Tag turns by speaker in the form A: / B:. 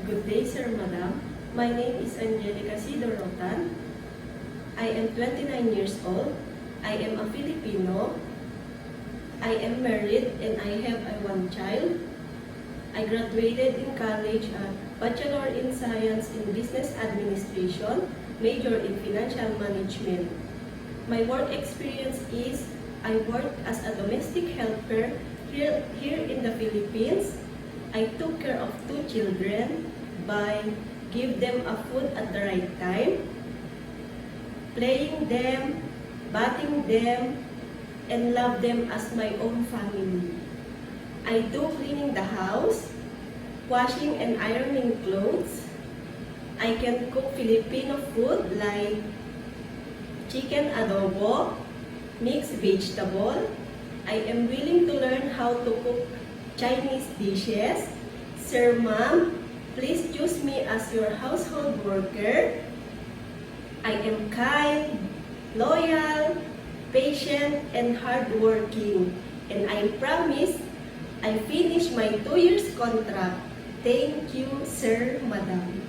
A: Good day, Sir, Madam. My name is Angelica Sidorotan. I am 29 years old. I am a Filipino. I am married and I have one child. I graduated in college at Bachelor in Science in Business Administration, major in Financial Management. My work experience is I worked as a domestic helper here in the Philippines. I took care of 2 children by give them a food at the right time, playing them, bathing them, and love them as my own family. I do cleaning the house, washing and ironing clothes. I can cook Filipino food like chicken adobo, mixed vegetable. I am willing to learn how to cook Chinese dishes. Sir, Ma'am, please choose me as your household worker. I am kind, loyal, patient, and hardworking. And I promise I finish my 2 years contract. Thank you, Sir, Madam.